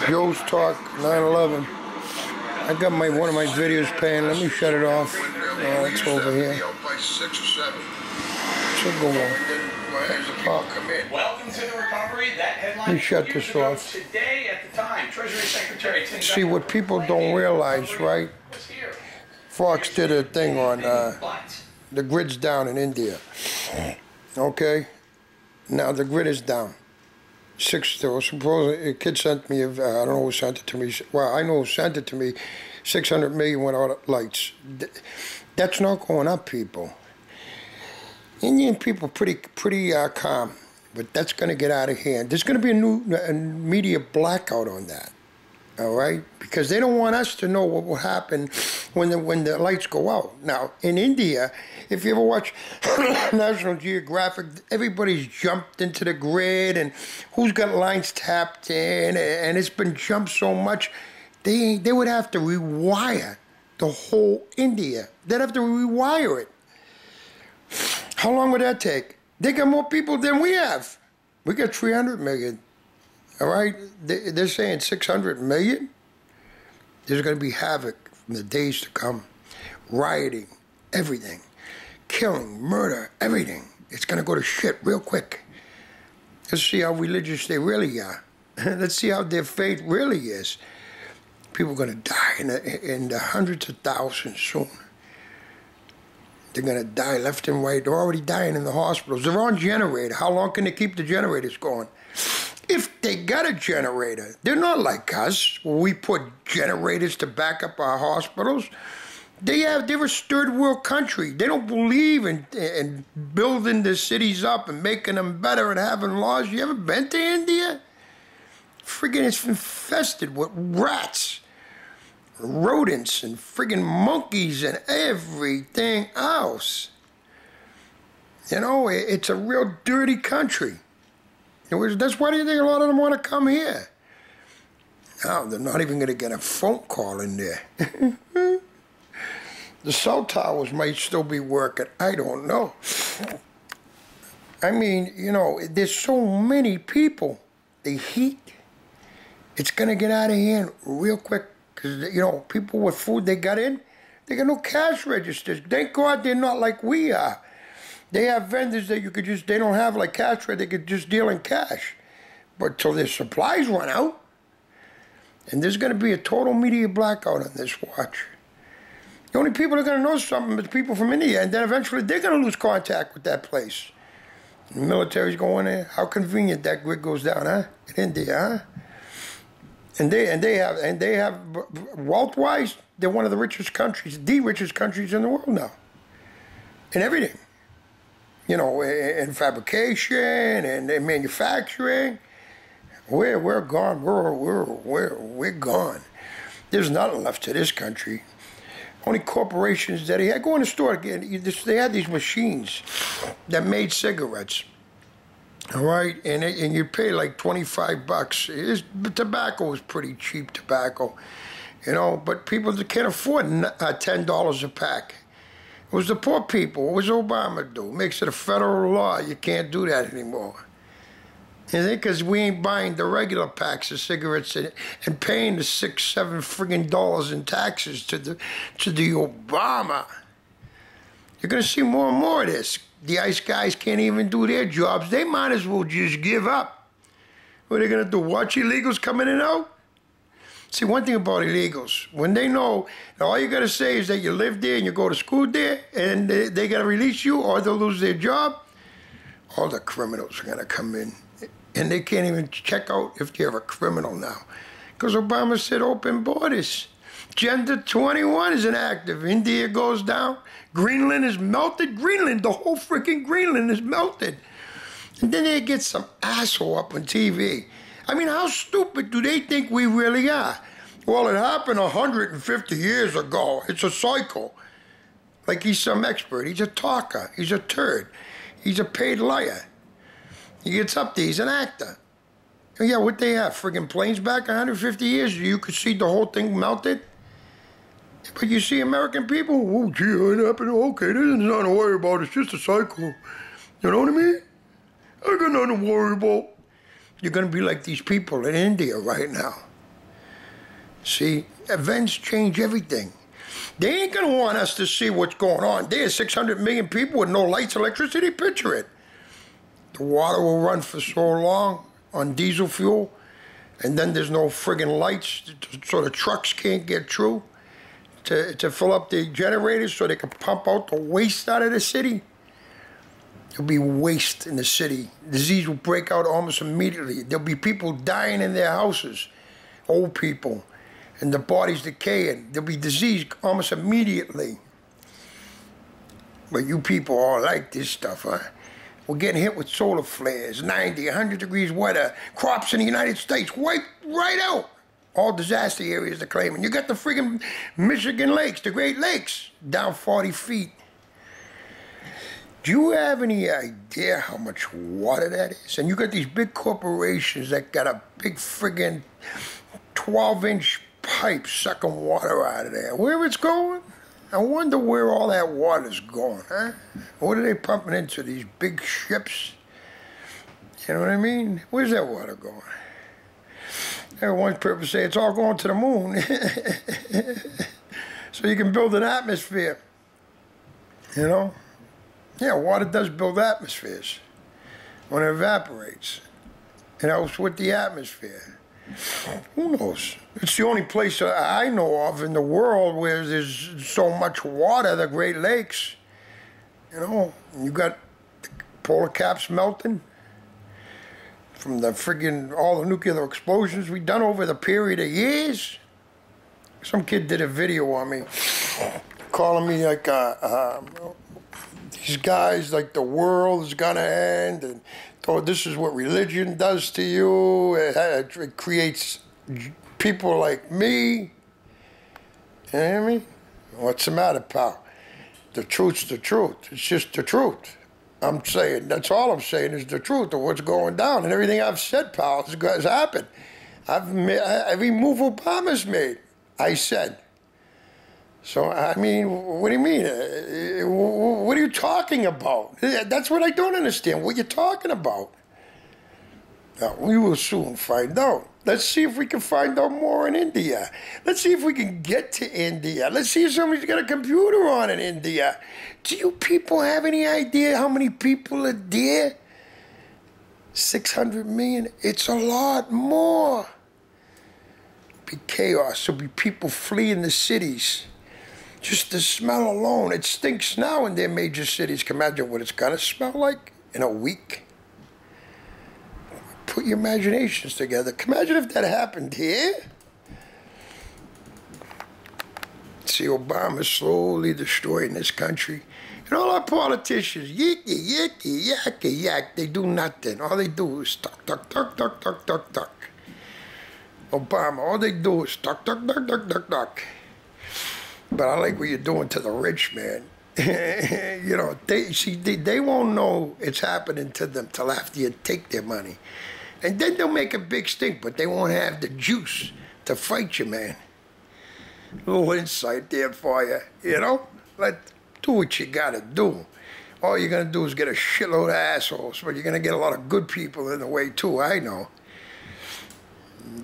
Joe's Talk 9/11. I got one of my videos playing. Let me shut it off. It's over here. Should go on. Welcome to the recovery. That headline. Let me shut this off. Today at the time, Treasury Secretary Tim See what people don't realize, right? Fox did a thing on the grid's down in India. Okay, now the grid is down. Supposedly, a kid sent me, I don't know who sent it to me. Well, I know who sent it to me. 600 million without lights. That's not going up, people. Indian people pretty calm, but that's going to get out of hand. There's going to be a media blackout on that. All right, because they don't want us to know what will happen when the lights go out. Now in India, if you ever watch National Geographic, everybody's jumped into the grid and who's got lines tapped in, and it's been jumped so much, they would have to rewire the whole India. They'd have to rewire it. How long would that take? They got more people than we have. We got 300 million. All right, they're saying 600 million. There's going to be havoc in the days to come. Rioting, everything. Killing, murder, everything. It's going to go to shit real quick. Let's see how religious they really are. Let's see how their faith really is. People are going to die in the hundreds of thousands soon. They're going to die left and right. They're already dying in the hospitals. They're on generator. How long can they keep the generators going? If they got a generator, they're not like us, where we put generators to back up our hospitals. They're a third world country. They don't believe in building the cities up and making them better and having laws. You ever been to India? Friggin' it's infested with rats, rodents, and friggin' monkeys and everything else. You know, it's a real dirty country. That's why do you think a lot of them want to come here? Now, they're not even going to get a phone call in there. The cell towers might still be working. I don't know. I mean, you know, there's so many people. The heat, it's going to get out of hand real quick. Because, you know, people with food they got in, they got no cash registers. Thank God they're not like we are. They have vendors that you could just, they don't have like cash where they could just deal in cash. But till their supplies run out, and there's going to be a total media blackout on this watch. The only people that are going to know something is people from India, and then eventually they're going to lose contact with that place. The military's going there. How convenient that grid goes down, huh? In India, huh? And they have wealth-wise, they're one of the richest countries, the richest countries in the world now. In everything. You know, in fabrication and in manufacturing, we're gone. We're gone. There's nothing left to this country. Only corporations that I go in the store again. They had these machines that made cigarettes. All right, and you pay like $25. Tobacco is pretty cheap tobacco, you know. But people that can't afford $10 a pack. It was the poor people. What was Obama do? Makes it a federal law. You can't do that anymore. You think? Because we ain't buying the regular packs of cigarettes and paying the $6, $7 friggin' dollars in taxes to the Obama. You're gonna see more and more of this. The ICE guys can't even do their jobs. They might as well just give up. What are they gonna do? Watch illegals come in and out? See, one thing about illegals, when they know all you got to say is that you live there and you go to school there and they got to release you or they'll lose their job, all the criminals are going to come in. And they can't even check out if you're a criminal now. Because Obama said open borders. Agenda 21 is inactive. India goes down. Greenland is melted. Greenland, the whole freaking Greenland is melted. And then they get some asshole up on TV. I mean, how stupid do they think we really are? Well, it happened 150 years ago. It's a cycle. Like he's some expert. He's a talker. He's a turd. He's a paid liar. He gets up there. He's an actor. Yeah, what they have? Friggin' planes back 150 years? You could see the whole thing melted? But you see American people, oh, gee, it happened. Okay, there's nothing to worry about. It's just a cycle. You know what I mean? I got nothing to worry about. You're going to be like these people in India right now. See, events change everything. They ain't gonna want us to see what's going on. There's 600 million people with no lights, electricity. Picture it. The water will run for so long on diesel fuel, and then there's no friggin' lights, so the trucks can't get through to fill up the generators so they can pump out the waste out of the city. There'll be waste in the city. Disease will break out almost immediately. There'll be people dying in their houses, old people, and the body's decaying. There'll be disease almost immediately. But you people all like this stuff, huh? We're getting hit with solar flares, 90, 100 degrees weather, crops in the United States wiped right out. All disaster areas they're claiming. You got the friggin' Michigan lakes, the Great Lakes, down 40 feet. Do you have any idea how much water that is? And you got these big corporations that got a big friggin' 12-inch pipe sucking water out of there. Where it's going? I wonder where all that water's going, huh? What are they pumping into these big ships? You know what I mean? Where's that water going? One people say it's all going to the moon. So you can build an atmosphere. You know? Yeah, water does build atmospheres. When it evaporates, it helps with the atmosphere. Who knows? It's the only place I know of in the world where there's so much water, the Great Lakes. You know, you got the polar caps melting from the friggin' all the nuclear explosions we've done over the period of years. Some kid did a video on me, calling me like these guys like the world is gonna end, and oh, this is what religion does to you. It creates people like me. You know what I mean? What's the matter, pal? The truth's the truth. It's just the truth. I'm saying, that's all I'm saying is the truth of what's going down. And everything I've said, pal, has happened. Every move Obama's made, I said. So, I mean, what do you mean? What are you talking about? That's what I don't understand, what you're talking about. Now, we will soon find out. Let's see if we can find out more in India. Let's see if we can get to India. Let's see if somebody's got a computer on in India. Do you people have any idea how many people are there? 600 million? It's a lot more. It'll be chaos. There'll be people fleeing the cities. Just the smell alone. It stinks now in their major cities. Can you imagine what it's going to smell like in a week? Put your imaginations together. Can you imagine if that happened here? See Obama slowly destroying this country. And all our politicians, yicky, yicky, yacky, yak, they do nothing. All they do is talk, talk, talk, talk, talk, talk, talk. Obama, all they do is talk, talk, talk, talk, talk, talk. But I like what you're doing to the rich, man. You know, they won't know it's happening to them till after you take their money. And then they'll make a big stink, but they won't have the juice to fight you, man. A little insight there for you, you know? Do what you gotta do. All you're gonna do is get a shitload of assholes, but you're gonna get a lot of good people in the way too, I know.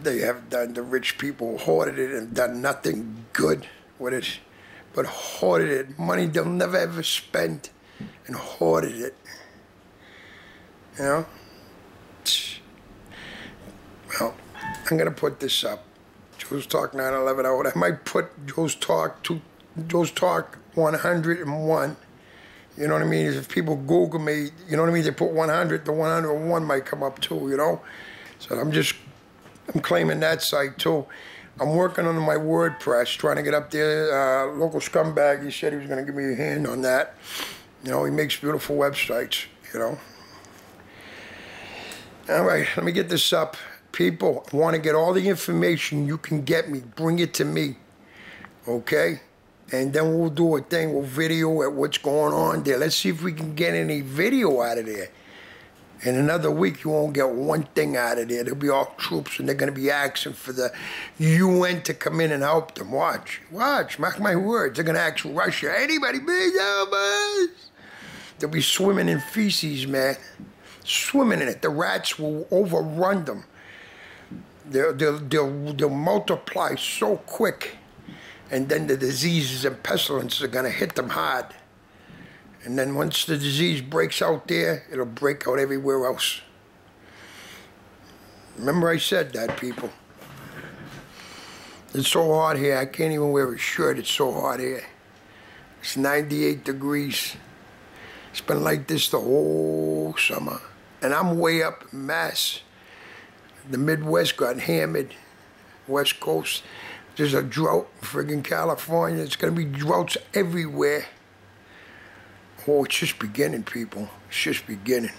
They have done, the rich people hoarded it and done nothing good with it, but hoarded it. Money they'll never ever spend, and hoarded it. You know? Well, I'm gonna put this up. Joe's Talk 9/11 out. I might put Joe's Talk 101. You know what I mean? If people Google me, you know what I mean? They put 100, the 101 might come up too, you know? So I'm claiming that site too. I'm working on my WordPress, trying to get up there. Local scumbag, he said he was gonna give me a hand on that. You know, he makes beautiful websites, you know? All right, let me get this up. People, I want to get all the information you can get me. Bring it to me, okay? And then we'll do a thing. We'll video at what's going on there. Let's see if we can get any video out of there. In another week, you won't get one thing out of there. There'll be all troops, and they're going to be asking for the UN to come in and help them. Watch, mark my words. They're going to ask Russia, anybody, please help us? They'll be swimming in feces, man. Swimming in it. The rats will overrun them. They'll multiply so quick, and then the diseases and pestilences are going to hit them hard. And then once the disease breaks out there, it'll break out everywhere else. Remember I said that, people. It's so hot here, I can't even wear a shirt. It's so hot here. It's 98 degrees. It's been like this the whole summer. And I'm way up in Mass. The Midwest got hammered. West Coast. There's a drought in friggin' California. It's going to be droughts everywhere. Oh, it's just beginning, people. It's just beginning.